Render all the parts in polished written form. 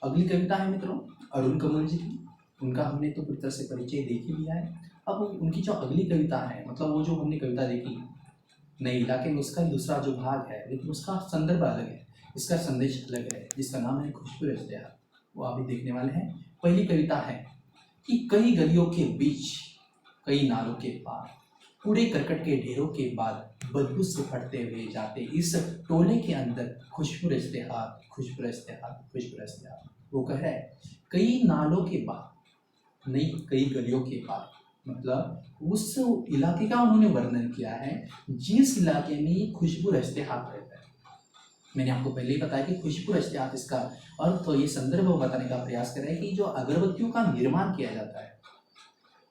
अगली कविता है मित्रों अरुण कमल जी की। उनका हमने तो पूरी तरह से परिचय देख ही लिया है। अब उनकी जो अगली कविता है, मतलब वो जो हमने कविता देखी नए इलाके में, उसका दूसरा जो भाग है, लेकिन उसका संदर्भ अलग है, इसका संदेश अलग है, जिसका नाम है खुशबू इश्तेहार। वो आप भी देखने वाले हैं। पहली कविता है कि कई गलियों के बीच, कई नालों के पार, कूड़े करकट के ढेरों के बाद बदबू से फटते हुए जाते इस टोले के अंदर खुशबू इश्तेहार, खुशबू इश्तेहार, खुशबू इश्तेहार। वो कह रहा है कई नालों के बाद, नहीं कई गलियों के बाद, मतलब उस इलाके का उन्होंने वर्णन किया है जिस इलाके में खुशबू इश्तेहार रहता है। मैंने आपको पहले ही बताया कि खुशबू इश्तेहार इसका अर्थ तो ये संदर्भ बताने का प्रयास कर रहे हैं कि जो अगरबत्तियों का निर्माण किया जाता है,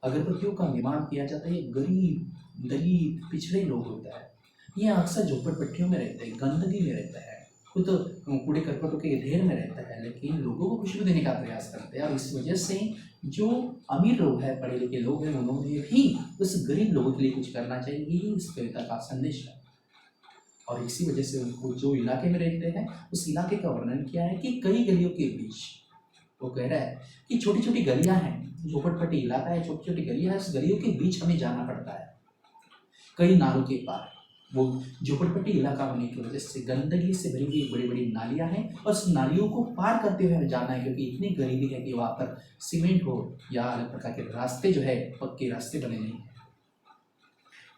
अगरबत्तियों का निर्माण किया जाता है, गरीब दलित पिछड़े लोग होता है, ये अक्सर झोपड़पट्टियों में रहते हैं, गंदगी में रहता है, खुद कूड़े करकटों के ढेर में रहता है, लेकिन लोगों को खुशबू देने का प्रयास करते हैं। और इस वजह से जो अमीर लोग हैं, पढ़े लिखे लोग हैं, उन्होंने भी उस गरीब लोगों के लिए कुछ करना चाहिए, यही इस कविता का संदेश है। और इसी वजह से उनको जो इलाके में रहते हैं उस इलाके का वर्णन किया है कि कई गलियों के बीच। वो कह रहा है कि छोटी छोटी गलियां हैं, झोपड़पट्टी इलाका है, छोटी छोटी गलियां हैं, उस गलियों के बीच हमें जाना पड़ता है। कई नालों के पार, वो झोपड़पट्टी इलाका होने की वजह से गंदगी से भरी हुई बड़ी बड़ी नालियां हैं और उस नालियों को पार करते हुए हमें जाना है, क्योंकि इतनी गरीबी है कि वहाँ पर सीमेंट हो या अलग प्रकार के रास्ते जो है पक्के रास्ते बने नहीं हैं।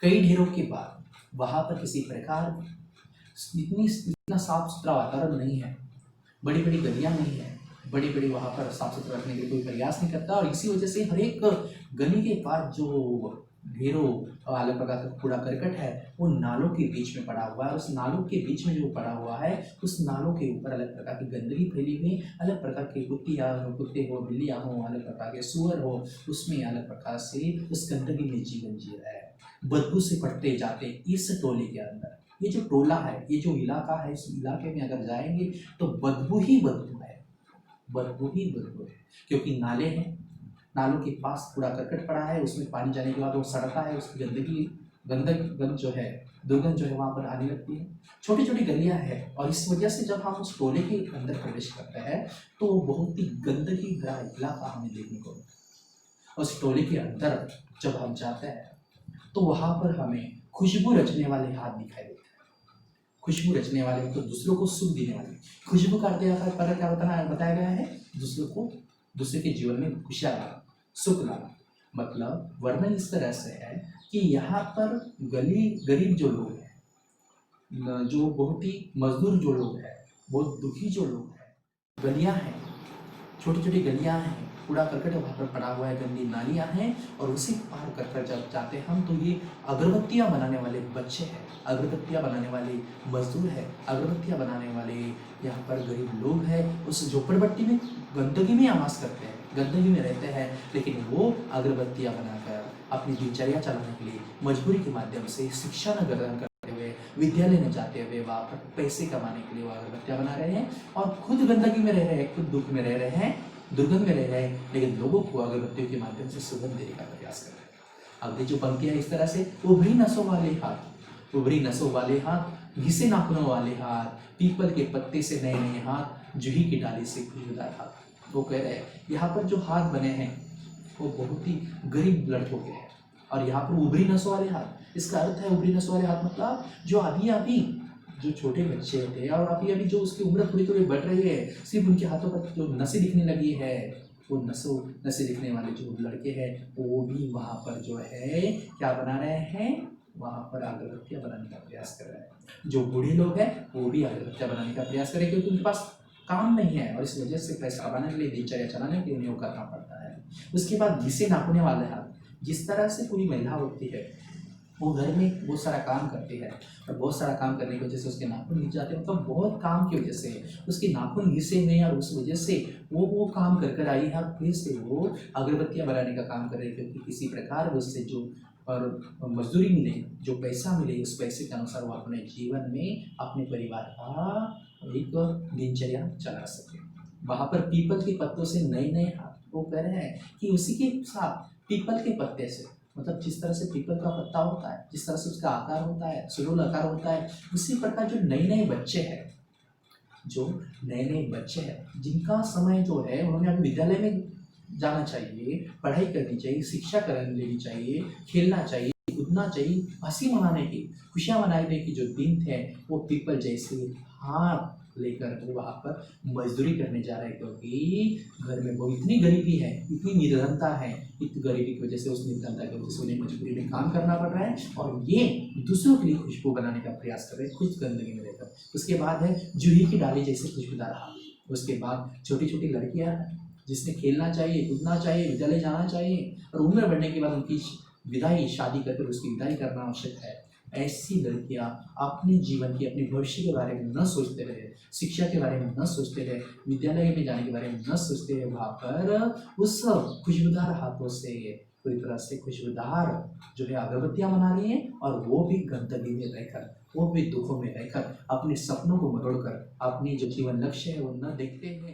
कई ढेरों के बाद वहाँ पर किसी प्रकार इतना साफ सुथरा वातावरण नहीं है, बड़ी बड़ी गलियां नहीं है, बड़ी बड़ी वहाँ पर साफ सुथरा रखने के लिए कोई प्रयास नहीं करता। और इसी वजह से हर एक गली के पास जो ढेरों अलग प्रकार का कूड़ा करकट है वो नालों के बीच में पड़ा हुआ है। उस नालों के बीच में जो पड़ा हुआ है उस नालों के ऊपर अलग प्रकार की गंदगी फैली हुई, अलग प्रकार के कुत्ते हो, बिल्लियाँ हो, अलग प्रकार के सुअर हो, उसमें अलग प्रकार से उस गंदगी में जीवन जी रहा है, बदबू से फटते जाते इस टोले के अंदर। ये जो टोला है, ये जो इलाका है, इस इलाके में अगर जाएंगे तो बदबू ही बदबू है, बदबू ही बदबू है, क्योंकि नाले हैं, नालों के पास कूड़ा करकट पड़ा है, उसमें पानी जाने के बाद वो सड़ता है, उसकी गंदगी गंद जो है, दुर्गंध जो है वहाँ पर आने लगती है। छोटी छोटी गलियाँ हैं और इस वजह से जब हम उस टोले के अंदर प्रवेश करते हैं तो बहुत ही गंदगी भरा इलाका हमें देखने को मिलता है। उस टोले के अंदर जब हम जाते हैं तो वहाँ पर हमें खुशबू रचने वाले हाथ दिखाई देते हैं। खुशबू रचने वाले मतलब दूसरों को सुख देने वाले। खुशबू का अर्थ यहाँ पर क्या बताया गया है, दूसरों को, दूसरे के जीवन में खुशियाँ लाना, सुख लाना। मतलब वर्णन इस तरह से है कि यहाँ पर गरीब जो लोग हैं, जो बहुत ही मजदूर जो लोग हैं, बहुत दुखी जो लोग हैं, गलियाँ हैं, छोटी छोटी गलियाँ हैं, कूड़ा करकट वहाँ पर पड़ा हुआ है, गंदी नालियाँ हैं, और उसी पार कर कर जब जाते हम तो ये अगरबत्तियाँ बनाने वाले बच्चे हैं, अगरबत्तियाँ बनाने वाले मजदूर हैं, अगरबत्तियाँ बनाने वाले यहाँ पर गरीब लोग हैं, उस झोपड़पट्टी में गंदगी में आवास करते हैं, गंदगी में रहते हैं, लेकिन वो अगरबत्तियाँ बनाकर अपनी दिनचर्या चलाने के लिए मजबूरी के माध्यम से शिक्षा न ग्रहण करते हुए, विद्यालय में जाते हुए वहाँ पर पैसे कमाने के लिए वो अगरबत्तियाँ बना रहे हैं और खुद गंदगी में रह रहे हैं, खुद दुख में रह रहे हैं, दुर्गंध में रह रहे हैं, लेकिन लोगों को अगरबत्तियों के माध्यम से सुगंध देने का प्रयास कर रहे हैं। अगली जो पंक्तियां इस तरह से, उभरी नसों वाले हाथ, उभरी नसों वाले हाथ, घिसे नाखूनों वाले हाथ, पीपल के पत्ते से नए नए हाथ, जूही की डाली से खुशबूदार हाथ। वो कह रहे हैं यहाँ पर जो हाथ बने हैं वो बहुत ही गरीब लड़कों के हैं। और यहाँ पर उभरी नसों वाले हाथ, इसका अर्थ है उभरी नसों वाले हाथ मतलब जो अभी अभी जो छोटे बच्चे होते हैं और अभी अभी जो उसकी उम्र थोड़ी थोड़ी बढ़ रही है, सिर्फ उनके हाथों पर जो नसें दिखने लगी है, वो नसें दिखने वाले जो लड़के हैं वो भी वहाँ पर जो है क्या बना रहे हैं, वहाँ पर अगरबत्तियाँ बनाने का प्रयास कर रहे हैं। जो बूढ़े लोग हैं वो भी अगरबत्तियाँ बनाने का प्रयास करें, क्योंकि उनके पास काम नहीं है और इस वजह से पैसा कमाने के लिए, दिनचर्या चलाने के लिए उन्हें वो करना पड़ता है। उसके बाद घिसे नाखूने वाले हाथ, जिस तरह से पूरी महिला होती है वो घर में बहुत सारा काम करती है और बहुत सारा काम करने की वजह से उसके नाखून घिस जाते हैं, मतलब बहुत काम की वजह से उसके नाखून घिसे हुए हैं और उस वजह से वो काम कर आई है और फिर से वो अगरबत्तियाँ बनाने का काम कर रही है, क्योंकि किसी प्रकार उससे जो और मजदूरी मिले, जो पैसा मिले, उस पैसे के अनुसार वो अपने जीवन में अपने परिवार का एक दिनचर्या चला सके। वहाँ पर पीपल के पत्तों से नए नए हाथ, वो कह रहे हैं कि उसी के साथ पीपल के पत्ते से, मतलब जिस तरह से पीपल का पत्ता होता है, जिस तरह से उसका आकार होता है, सुडौल आकार होता है, उसी प्रकार जो नए नए बच्चे हैं जो नए नए बच्चे हैं जिनका समय जो है उन्होंने अभी विद्यालय में जाना चाहिए, पढ़ाई करनी चाहिए, शिक्षा करने लेनी चाहिए, खेलना चाहिए, कूदना चाहिए, हंसी मनाने की, खुशियाँ मनाने की जो दिन थे वो पीपल जैसे हाथ लेकर वो वहाँ पर मजदूरी करने जा रहे हैं, क्योंकि घर में वो इतनी गरीबी है, इतनी निर्धनता है, इतनी गरीबी की वजह से, उस निर्धनता की वजह से उन्हें मजबूरी में काम करना पड़ रहा है और ये दूसरों के लिए खुशबू बनाने का प्रयास कर रहे हैं खुद गंदगी में रहकर। उसके बाद है जूही की डाली जैसे खुशबूदार हाथ। उसके बाद छोटी छोटी लड़कियां जिसने खेलना चाहिए, कूदना चाहिए, विद्यालय जाना चाहिए और उम्र बढ़ने के बाद उनकी विदाई, शादी करके उसकी विदाई करना आवश्यक है। ऐसी लड़कियां अपने जीवन की, अपने भविष्य के बारे में न सोचते रहे, शिक्षा के बारे में न सोचते रहे, विद्यालय में जाने के बारे में न सोचते रहे, वहाँ पर उस खुशबूदार हाथों से पूरी तरह से खुशबूदार जो है अगरबत्तियाँ बना रही हैं और वो भी गंदगी में रहकर, वो भी दुखों में रहकर, अपने सपनों को मरोड़ कर, अपनी जो जीवन लक्ष्य है वो न देखते हैं।